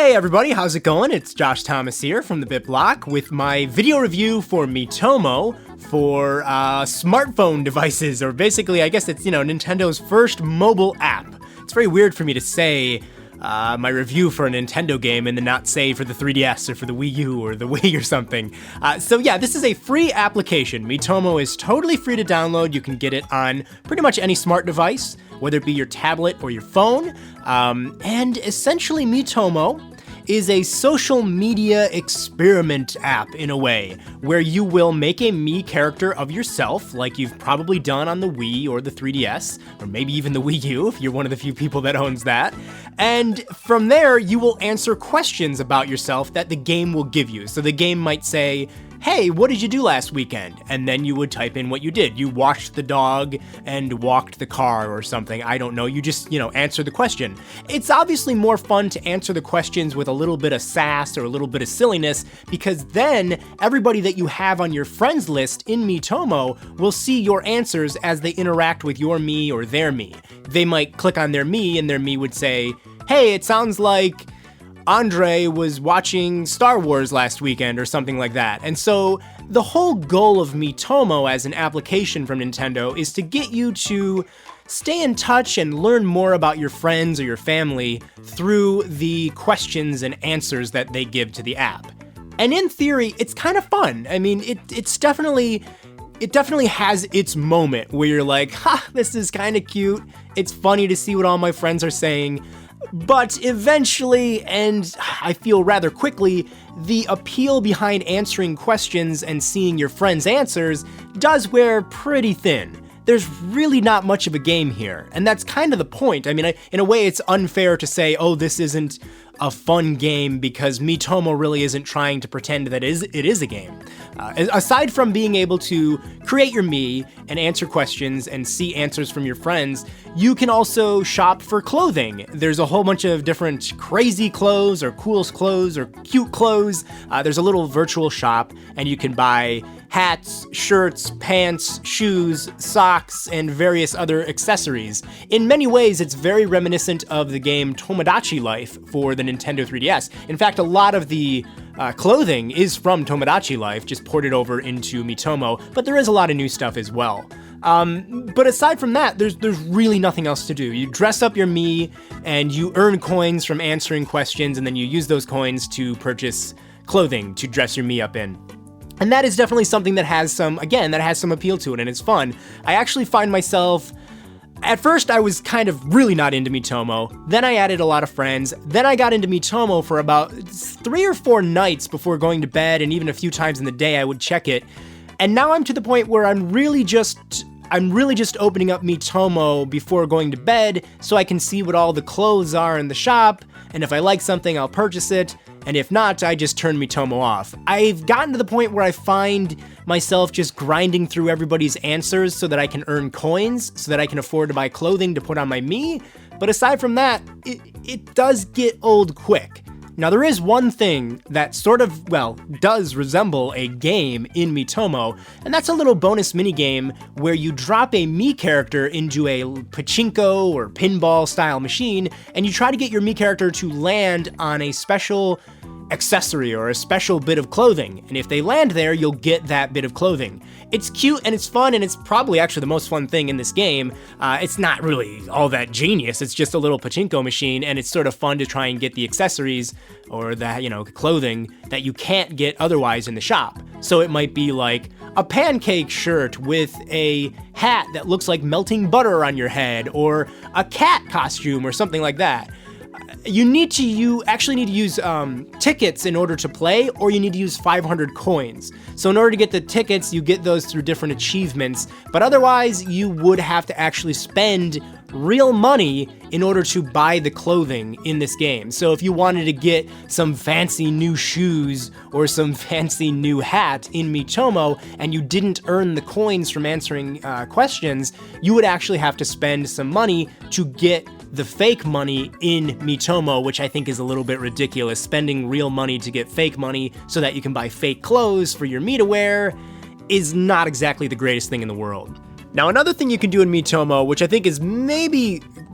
Hey everybody, how's it going? It's Josh Thomas here from TheBitBlock with my video review for Miitomo for smartphone devices, or basically I guess it's, Nintendo's first mobile app. It's very weird for me to say my review for a Nintendo game and then not say for the 3DS or for the Wii U or the Wii or something. So yeah, this is a free application. Miitomo is totally free to download. You can get it on pretty much any smart device, whether it be your tablet or your phone. And essentially Miitomo is a social media experiment app in a way, where you will make a Mii character of yourself, like you've probably done on the Wii or the 3DS, or maybe even the Wii U if you're one of the few people that owns that. And from there, you will answer questions about yourself that the game will give you. So the game might say, hey, what did you do last weekend? And then you would type in what you did. You washed the dog and walked the car or something. I don't know. You just, answer the question. It's obviously more fun to answer the questions with a little bit of sass or a little bit of silliness, because then everybody that you have on your friends list in Miitomo will see your answers as they interact with your Mii or their Mii. They might click on their Mii and their Mii would say, hey, it sounds like Andre was watching Star Wars last weekend or something like that. And so the whole goal of Miitomo as an application from Nintendo is to get you to stay in touch and learn more about your friends or your family through the questions and answers that they give to the app. And in theory, it's kind of fun. I mean, it definitely has its moment where you're like, this is kind of cute. It's funny to see what all my friends are saying. But eventually, and I feel rather quickly, the appeal behind answering questions and seeing your friends' answers does wear pretty thin. There's really not much of a game here, and that's kind of the point. I mean, in a way, it's unfair to say, oh, this isn't a fun game, because Miitomo really isn't trying to pretend that it is a game. Aside from being able to create your Mii and answer questions and see answers from your friends, you can also shop for clothing. There's a whole bunch of different crazy clothes or cool clothes or cute clothes. There's a little virtual shop, and you can buy hats, shirts, pants, shoes, socks, and various other accessories. In many ways, it's very reminiscent of the game Tomodachi Life for the Nintendo 3DS. In fact, a lot of the clothing is from Tomodachi Life, just ported over into Miitomo, but there is a lot of new stuff as well. But aside from that, there's really nothing else to do. You dress up your Mii, and you earn coins from answering questions, and then you use those coins to purchase clothing to dress your Mii up in. And that is definitely something that has some appeal to it, and it's fun. I actually find myself, at first I was kind of really not into Miitomo, then I added a lot of friends, then I got into Miitomo for about 3 or 4 nights before going to bed, and even a few times in the day I would check it. And now I'm to the point where I'm really just opening up Miitomo before going to bed so I can see what all the clothes are in the shop, and if I like something, I'll purchase it. And if not, I just turn Miitomo off. I've gotten to the point where I find myself just grinding through everybody's answers so that I can earn coins, so that I can afford to buy clothing to put on my Mii. But aside from that, it does get old quick. Now, there is one thing that does resemble a game in Miitomo, and that's a little bonus minigame where you drop a Mii character into a pachinko or pinball style machine, and you try to get your Mii character to land on a special accessory or a special bit of clothing, and if they land there, you'll get that bit of clothing. It's cute and it's fun, and it's probably actually the most fun thing in this game. It's not really all that genius, it's just a little pachinko machine, and it's sort of fun to try and get the accessories or the clothing that you can't get otherwise in the shop. So it might be like a pancake shirt with a hat that looks like melting butter on your head, or a cat costume or something like that. You actually need to use tickets in order to play, or you need to use 500 coins. So in order to get the tickets, you get those through different achievements, but otherwise you would have to actually spend real money in order to buy the clothing in this game. So if you wanted to get some fancy new shoes or some fancy new hat in Miitomo, and you didn't earn the coins from answering questions, you would actually have to spend some money to get the fake money in Miitomo, which I think is a little bit ridiculous. Spending real money to get fake money so that you can buy fake clothes for your Mii to wear is not exactly the greatest thing in the world. Now, another thing you can do in Miitomo, which I think is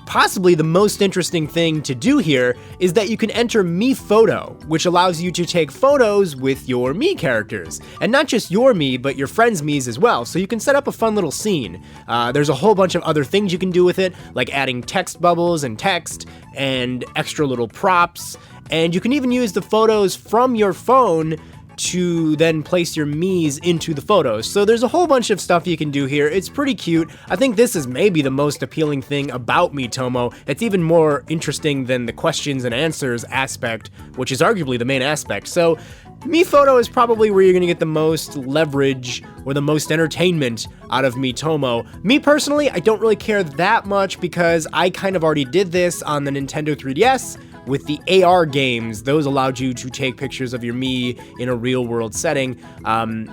possibly the most interesting thing to do here, is that you can enter Mi Photo, which allows you to take photos with your Mii characters. And not just your Mii, but your friends' Miis as well, so you can set up a fun little scene. There's a whole bunch of other things you can do with it, like adding text bubbles and text, and extra little props, and you can even use the photos from your phone to then place your Miis into the photos. So there's a whole bunch of stuff you can do here. It's pretty cute. I think this is maybe the most appealing thing about Miitomo. It's even more interesting than the questions and answers aspect, which is arguably the main aspect. So Mi Photo is probably where you're gonna get the most leverage or the most entertainment out of Miitomo. Me personally, I don't really care that much because I kind of already did this on the Nintendo 3DS with the AR games. Those allowed you to take pictures of your Mii in a real world setting.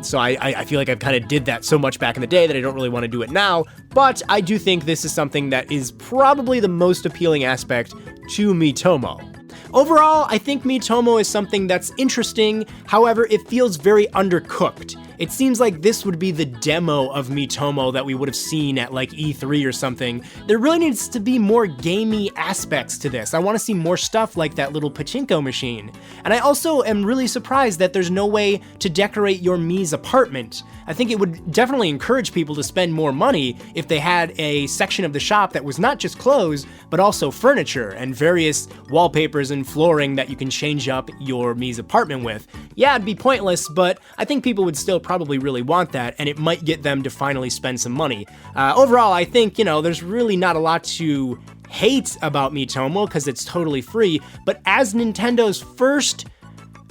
So I feel like I've kind of did that so much back in the day that I don't really want to do it now, but I do think this is something that is probably the most appealing aspect to Miitomo. Overall, I think Miitomo is something that's interesting, however, it feels very undercooked. It seems like this would be the demo of Miitomo that we would have seen at like E3 or something. There really needs to be more gamey aspects to this. I want to see more stuff like that little pachinko machine. And I also am really surprised that there's no way to decorate your Mii's apartment. I think it would definitely encourage people to spend more money if they had a section of the shop that was not just clothes, but also furniture and various wallpapers and flooring that you can change up your Mii's apartment with. Yeah, it'd be pointless, but I think people would still probably really want that, and it might get them to finally spend some money. Overall, I think, there's really not a lot to hate about Miitomo because it's totally free, but as Nintendo's first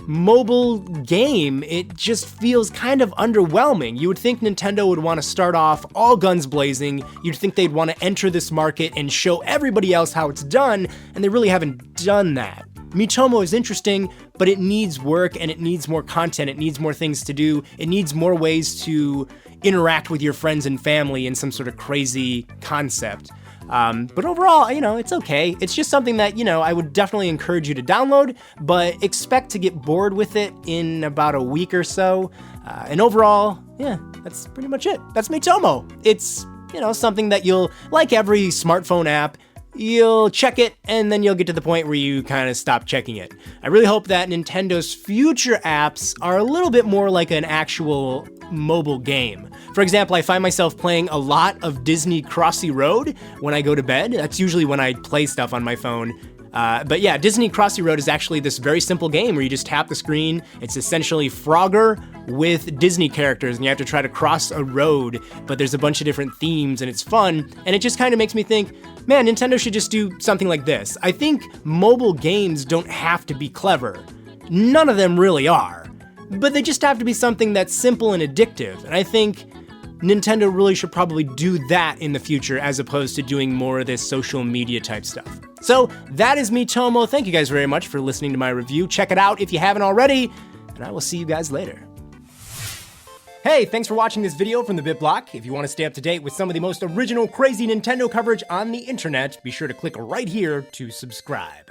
mobile game, it just feels kind of underwhelming. You would think Nintendo would want to start off all guns blazing, you'd think they'd want to enter this market and show everybody else how it's done, and they really haven't done that. Miitomo is interesting, but it needs work and it needs more content, it needs more things to do, it needs more ways to interact with your friends and family in some sort of crazy concept. But overall, it's okay. It's just something that, I would definitely encourage you to download, but expect to get bored with it in about a week or so. And overall, yeah, that's pretty much it. That's Miitomo. It's, something that you'll, like every smartphone app, you'll check it, and then you'll get to the point where you kind of stop checking it. I really hope that Nintendo's future apps are a little bit more like an actual mobile game. For example, I find myself playing a lot of Disney Crossy Road when I go to bed. That's usually when I play stuff on my phone. But yeah, Disney Crossy Road is actually this very simple game where you just tap the screen. It's essentially Frogger with Disney characters, and you have to try to cross a road, but there's a bunch of different themes, and it's fun, and it just kind of makes me think, man, Nintendo should just do something like this. I think mobile games don't have to be clever. None of them really are. But they just have to be something that's simple and addictive, and I think Nintendo really should probably do that in the future as opposed to doing more of this social media type stuff. So that is Miitomo. Thank you guys very much for listening to my review. Check it out if you haven't already, and I will see you guys later. Hey, thanks for watching this video from TheBitBlock. If you want to stay up to date with some of the most original, crazy Nintendo coverage on the internet, be sure to click right here to subscribe.